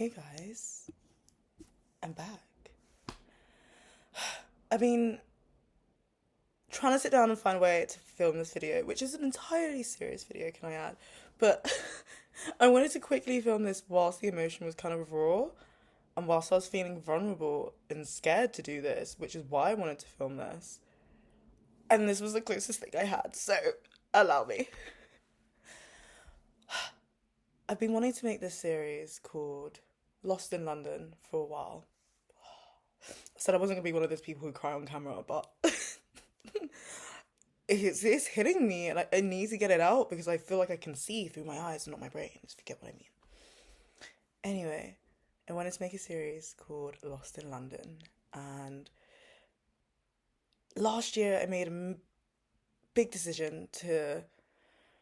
Hey guys, I'm back. I mean, trying to sit down and find a way to film this video, which is an entirely serious video, can I add? But I wanted to quickly film this whilst the emotion was kind of raw and whilst I was feeling vulnerable and scared to do this, which is why I wanted to film this. And this was the closest thing I had, so allow me. I've been wanting to make this series called Lost in London for a while. I said I wasn't going to be one of those people who cry on camera, but it's hitting me and I need to get it out because I feel like I can see through my eyes and not my brain, if you get what I mean. Anyway, I wanted to make a series called Lost in London, and last year I made a big decision to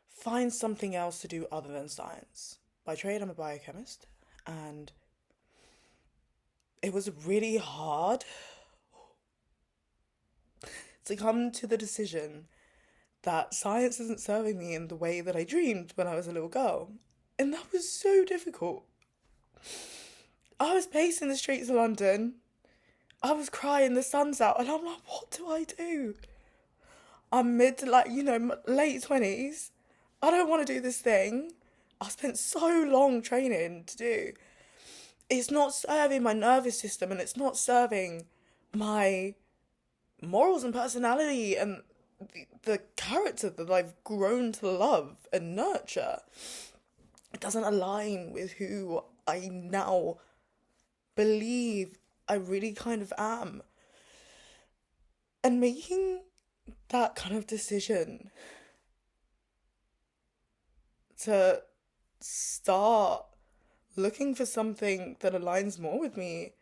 find something else to do other than science. By trade, I'm a biochemist, and it was really hard to come to the decision that science isn't serving me in the way that I dreamed when I was a little girl. And that was so difficult. I was pacing the streets of London. I was crying, the sun's out, and I'm like, what do I do? I'm mid to late 20s. I don't want to do this thing I spent so long training to do. It's not serving my nervous system and it's not serving my morals and personality and the character that I've grown to love and nurture. It doesn't align with who I now believe I really kind of am. And making that kind of decision to start looking for something that aligns more with me,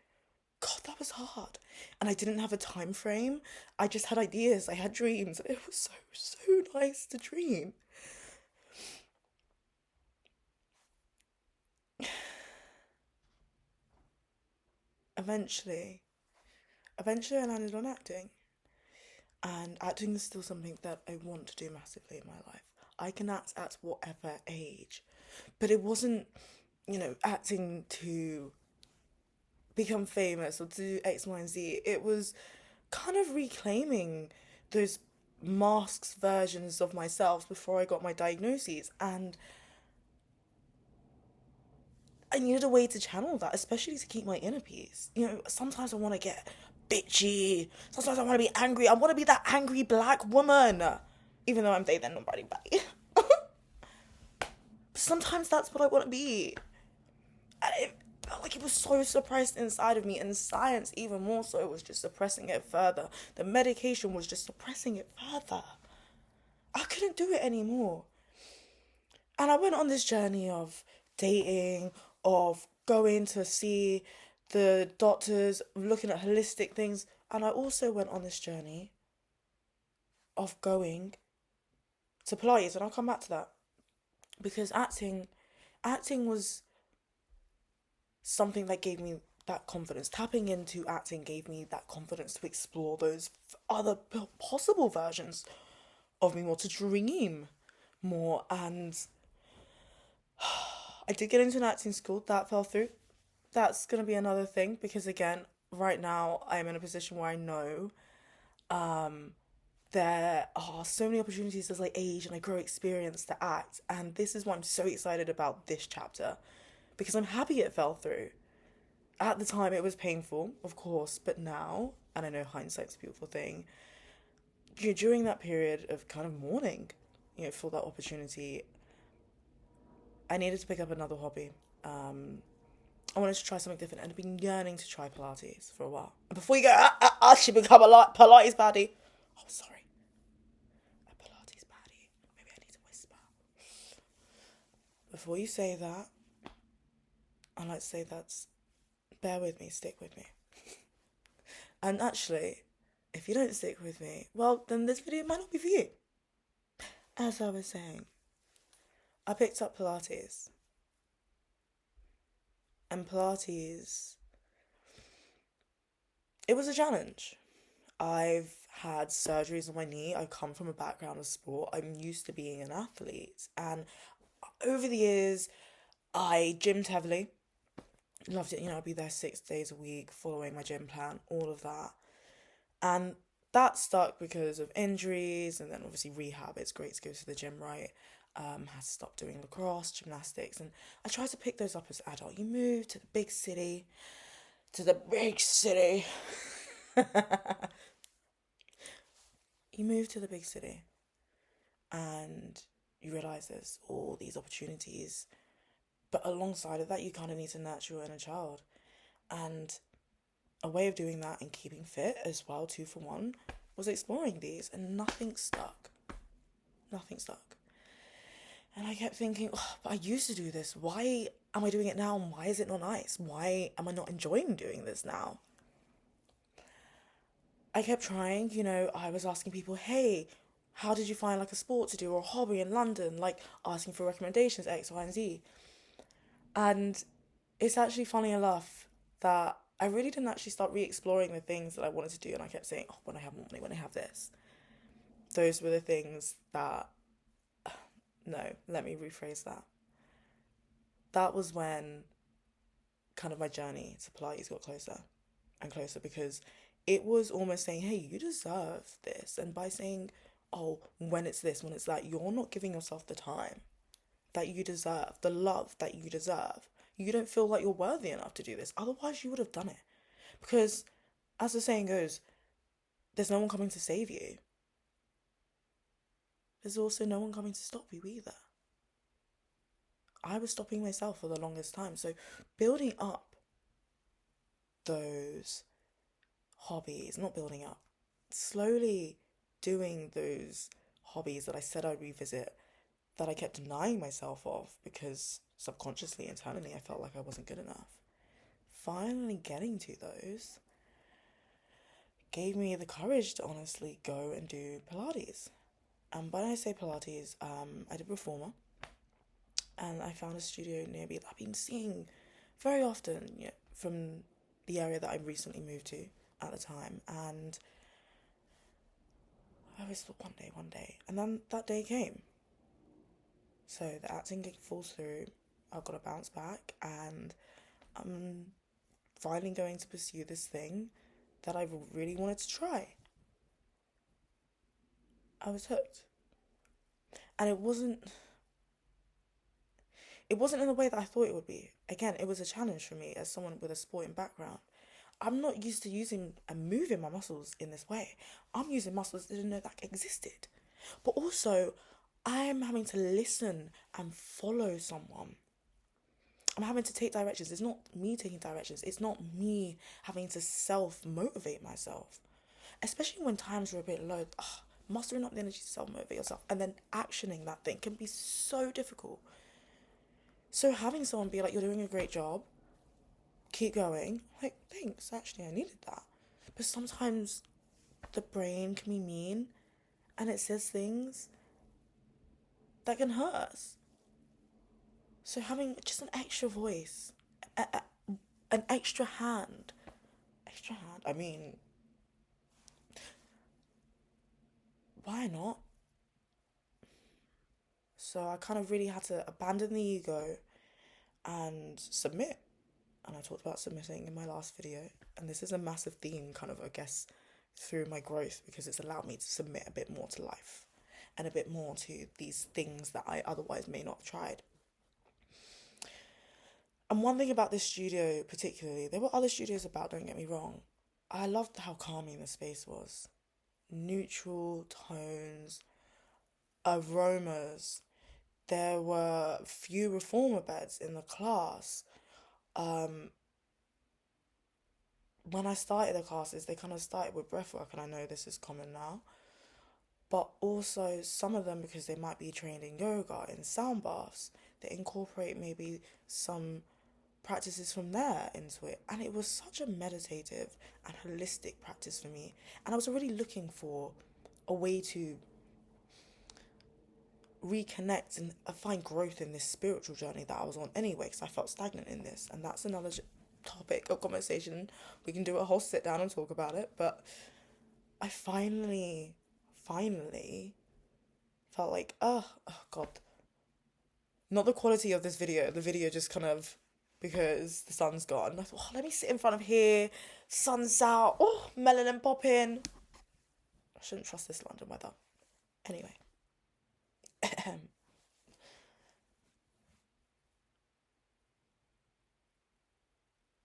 God, that was hard. And I didn't have a time frame. I just had ideas. I had dreams. It was so nice to dream. Eventually, eventually I landed on acting. And acting is still something that I want to do massively in my life. I can act at whatever age. But it wasn't, acting to become famous or to do X, Y, and Z. It was kind of reclaiming those masks versions of myself before I got my diagnoses. And I needed a way to channel that, especially to keep my inner peace. Sometimes I want to get bitchy. Sometimes I want to be angry. I want to be that angry black woman. Even though I'm they, then nobody body. Sometimes that's what I want to be. And it felt like it was so suppressed inside of me. And science, even more so, was just suppressing it further. The medication was just suppressing it further. I couldn't do it anymore. And I went on this journey of dating, of going to see the doctors, looking at holistic things. And I also went on this journey of going to Pilates. And I'll come back to that. Because acting was something that gave me that confidence. Tapping into acting gave me that confidence to explore those other possible versions of me more, to dream more. And I did get into an acting school. That fell through. That's going to be another thing because, again, right now I'm in a position where I know there are so many opportunities as I age and I grow experience to act. And this is why I'm so excited about this chapter because I'm happy it fell through. At the time, it was painful, of course, but now, and I know hindsight's a beautiful thing, during that period of kind of mourning, for that opportunity, I needed to pick up another hobby. I wanted to try something different, and I've been yearning to try Pilates for a while. And before you go, she become a Pilates baddie. Oh, sorry. A Pilates baddie. Maybe I need to whisper. Before you say that, I'd like to say bear with me, stick with me. And actually, if you don't stick with me, well, then this video might not be for you. As I was saying, I picked up Pilates. And Pilates, it was a challenge. I've had surgeries on my knee. I come from a background of sport. I'm used to being an athlete. And over the years, I gymmed heavily. Loved it. I'd be there 6 days a week, following my gym plan, all of that. And that stuck because of injuries and then obviously rehab. It's great to go to the gym, right? Had to stop doing lacrosse, gymnastics, and I tried to pick those up as an adult. You move to the big city, to the big city. You move to the big city and you realize there's all these opportunities. But alongside of that, you kind of need to nurture your inner child. And a way of doing that and keeping fit as well, 2 for 1, was exploring these, and nothing stuck. Nothing stuck. And I kept thinking, oh, but I used to do this. Why am I doing it now? And why is it not nice? Why am I not enjoying doing this now? I kept trying, I was asking people, hey, how did you find like a sport to do or a hobby in London? Like asking for recommendations, X, Y, and Z. And it's actually funny enough that I really didn't actually start re-exploring the things that I wanted to do. And I kept saying, oh, when I have more money, when I have this. Those were the things that, no, let me rephrase that. That was when kind of my journey to Pilates got closer and closer, because it was almost saying, hey, you deserve this. And by saying, oh, when it's this, when it's that, you're not giving yourself the time that you deserve, the love that you deserve. You don't feel like you're worthy enough to do this. Otherwise, you would have done it. Because, as the saying goes, there's no one coming to save you. There's also no one coming to stop you either. I was stopping myself for the longest time. So, building up those hobbies, not building up, slowly doing those hobbies that I said I'd revisit, that I kept denying myself of because subconsciously, internally, I felt like I wasn't good enough. Finally getting to those gave me the courage to honestly go and do Pilates. And when I say Pilates, I did Reformer, and I found a studio near me that I've been seeing very often, from the area that I recently moved to at the time. And I always thought one day, and then that day came. So the acting gig falls through, I've got to bounce back, and I'm finally going to pursue this thing that I've really wanted to try. I was hooked. And it wasn't in the way that I thought it would be. Again, it was a challenge for me as someone with a sporting background. I'm not used to using and moving my muscles in this way. I'm using muscles that I didn't know that existed. But also, I'm having to listen and follow someone. I'm having to take directions. It's not me taking directions. It's not me having to self-motivate myself. Especially when times are a bit low. Mustering up the energy to self-motivate yourself and then actioning that thing can be so difficult. So having someone be like, you're doing a great job, keep going. Like, thanks, actually, I needed that. But sometimes the brain can be mean and it says things that can hurt us. So having just an extra voice, an extra hand, I mean, why not? So I kind of really had to abandon the ego and submit. And I talked about submitting in my last video. And this is a massive theme, kind of, I guess, through my growth, because it's allowed me to submit a bit more to life and a bit more to these things that I otherwise may not have tried. And one thing about this studio particularly, there were other studios about, don't get me wrong. I loved how calming the space was. Neutral tones, aromas. There were few reformer beds in the class. When I started the classes, they kind of started with breathwork, and I know this is common now. But also, some of them, because they might be trained in yoga, in sound baths, they incorporate maybe some practices from there into it. And it was such a meditative and holistic practice for me. And I was already looking for a way to reconnect and find growth in this spiritual journey that I was on anyway, because I felt stagnant in this. And that's another topic of conversation. We can do a whole sit down and talk about it. But I finally felt like, oh God. Not the quality of this video. The video just kind of because the sun's gone. And I thought, oh, let me sit in front of here, sun's out, oh, melanin popping. I shouldn't trust this London weather. Anyway,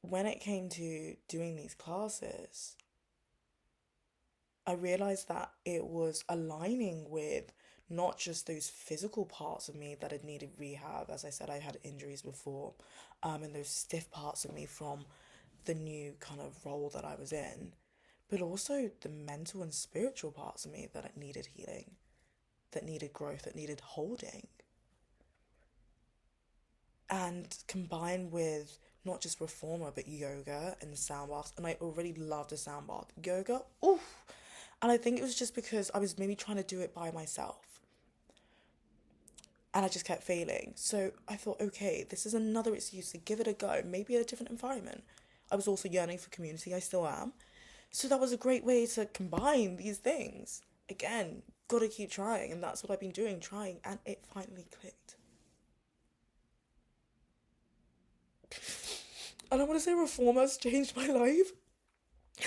when it came to doing these classes, I realized that it was aligning with not just those physical parts of me that had needed rehab. As I said, I had injuries before, and those stiff parts of me from the new kind of role that I was in, but also the mental and spiritual parts of me that needed healing, that needed growth, that needed holding. And combined with not just reformer, but yoga and sound baths. And I already loved a sound bath. Yoga, oof. And I think it was just because I was maybe trying to do it by myself. And I just kept failing. So I thought, okay, this is another excuse to give it a go, maybe in a different environment. I was also yearning for community, I still am. So that was a great way to combine these things. Again, gotta keep trying, and that's what I've been doing, trying, and it finally clicked. And I want to say reformers changed my life.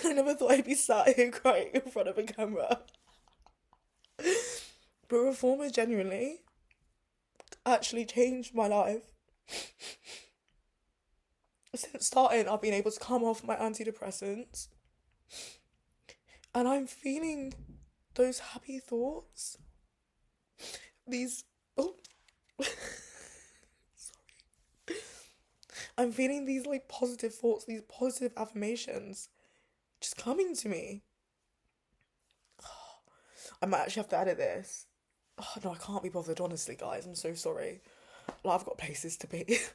I never thought I'd be sat here crying in front of a camera. But reformers genuinely actually changed my life. Since starting, I've been able to come off my antidepressants. And I'm feeling those happy thoughts. These. Oh. Sorry. I'm feeling these like positive thoughts, these positive affirmations just coming to me. I might actually have to edit this. Oh, no, I can't be bothered, honestly, guys. I'm so sorry. Like, I've got places to be. Sorry.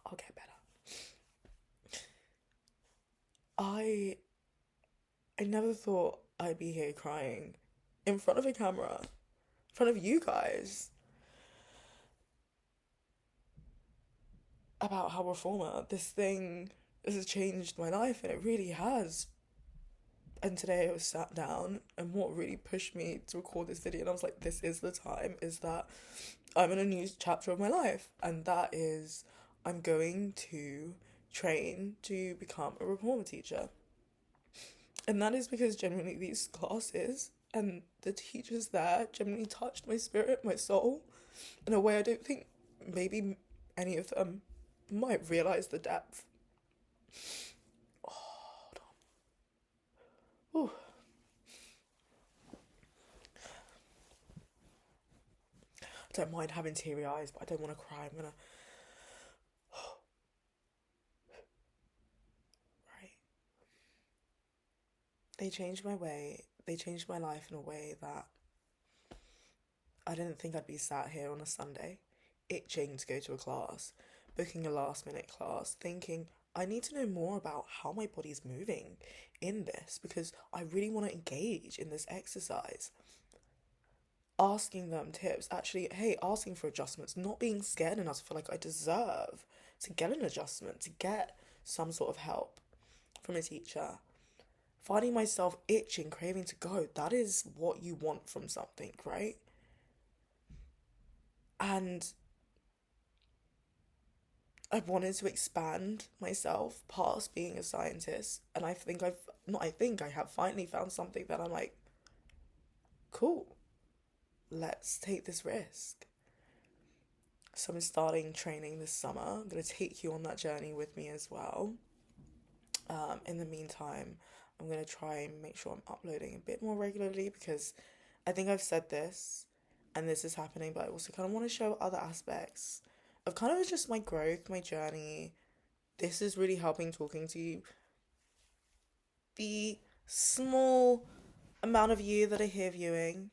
I'll get better. I I never thought I'd be here crying in front of a camera, in front of you guys, about how reformer, this has changed my life, and it really has. And today I was sat down, and what really pushed me to record this video, and I was like, this is the time, is that I'm in a new chapter of my life, and that is I'm going to train to become a reformer teacher. And that is because genuinely these classes and the teachers there genuinely touched my spirit, my soul, in a way I don't think maybe any of them might realize the depth. Ooh. I don't mind having teary eyes, but I don't want to cry. I'm gonna. Right. They changed my way. They changed my life in a way that I didn't think I'd be sat here on a Sunday, itching to go to a class, booking a last minute class, thinking I need to know more about how my body's moving in this because I really want to engage in this exercise. Asking them tips, actually, hey, asking for adjustments, not being scared enough to feel like I deserve to get an adjustment, to get some sort of help from a teacher. Finding myself itching, craving to go, that is what you want from something, right? And I wanted to expand myself past being a scientist, and I have finally found something that I'm like, cool, let's take this risk. So I'm starting training this summer. I'm going to take you on that journey with me as well. In the meantime, I'm going to try and make sure I'm uploading a bit more regularly because I think I've said this and this is happening, but I also kind of want to show other aspects of kind of just my growth, my journey. This is really helping talking to you. The small amount of you that are here viewing.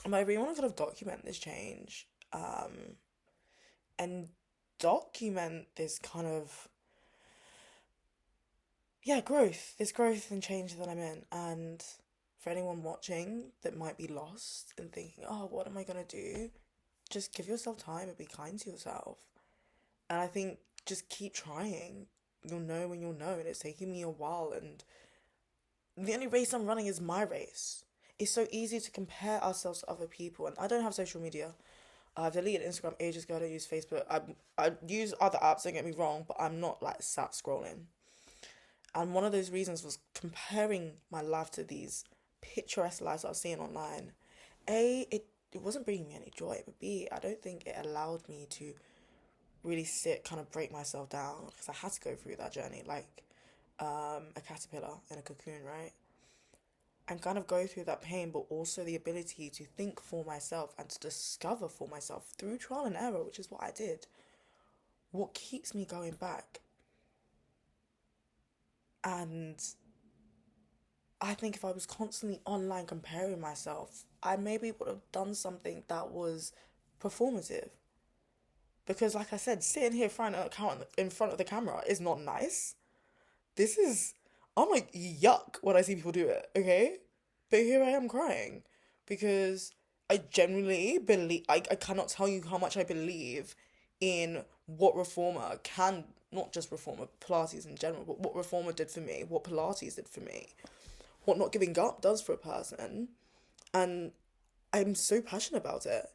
And I really want to kind of document this change, and document this kind of, yeah, this growth and change that I'm in. And for anyone watching that might be lost and thinking, oh, what am I going to do? Just give yourself time and be kind to yourself. And I think just keep trying. You'll know when you'll know. And it's taking me a while. And the only race I'm running is my race. It's so easy to compare ourselves to other people. And I don't have social media. I've deleted Instagram ages ago. I don't use Facebook. I use other apps, don't get me wrong, but I'm not like sat scrolling. And one of those reasons was comparing my life to these picturesque lives I was seeing online. It wasn't bringing me any joy, but B, I don't think it allowed me to really sit, kind of break myself down, because I had to go through that journey like a caterpillar in a cocoon, right? And kind of go through that pain, but also the ability to think for myself and to discover for myself through trial and error, which is what I did, what keeps me going back. And I think if I was constantly online comparing myself, I maybe would have done something that was performative. Because, like I said, sitting here in front of the camera is not nice. This is, I'm like, yuck when I see people do it, okay? But here I am crying because I genuinely believe, I cannot tell you how much I believe in what Reformer can, not just Reformer, Pilates in general, but what Reformer did for me, what Pilates did for me, what not giving up does for a person. And I'm so passionate about it.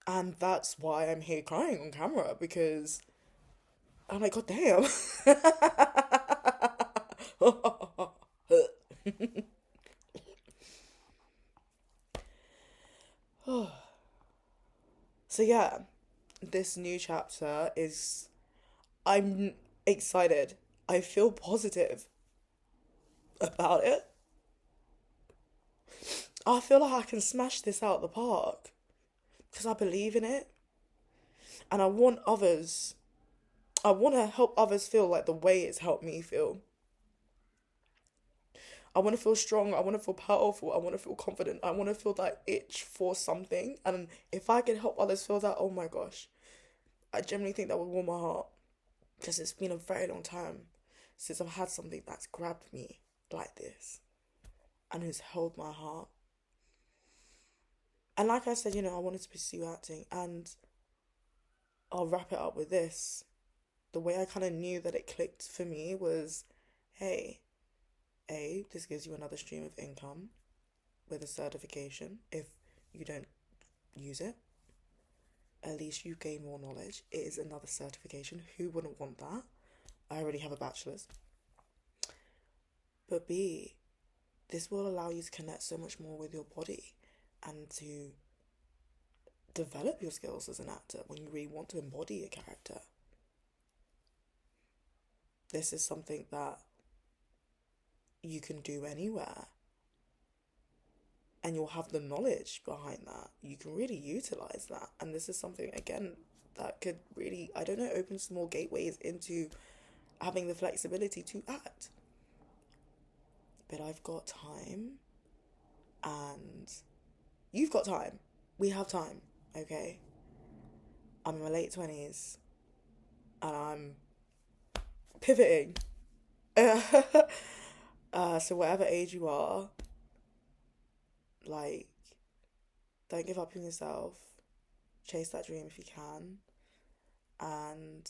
And that's why I'm here crying on camera, because I'm like, God damn. So yeah, this new chapter is, I'm excited. I feel positive about it. I feel like I can smash this out the park because I believe in it. And I want to help others feel like the way it's helped me feel. I want to feel strong. I want to feel powerful. I want to feel confident. I want to feel that itch for something. And if I can help others feel that, oh my gosh, I genuinely think that would warm my heart. Because it's been a very long time since I've had something that's grabbed me like this and has held my heart. And like I said, I wanted to pursue acting, and I'll wrap it up with this. The way I kind of knew that it clicked for me was, hey, this gives you another stream of income with a certification. If you don't use it, at least you gain more knowledge. It is another certification. Who wouldn't want that? I already have a bachelor's. But B, this will allow you to connect so much more with your body and to develop your skills as an actor when you really want to embody a character. This is something that you can do anywhere. And you'll have the knowledge behind that. You can really utilize that. And this is something, again, that could really, I don't know, open some more gateways into having the flexibility to act. But I've got time, and you've got time. We have time, okay? I'm in my late 20s, and I'm pivoting. So whatever age you are, like, don't give up on yourself. Chase that dream if you can. And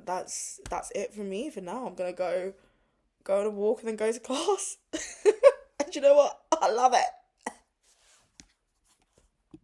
that's it for me for now. I'm gonna go on a walk and then go to class. And you know what? I love it.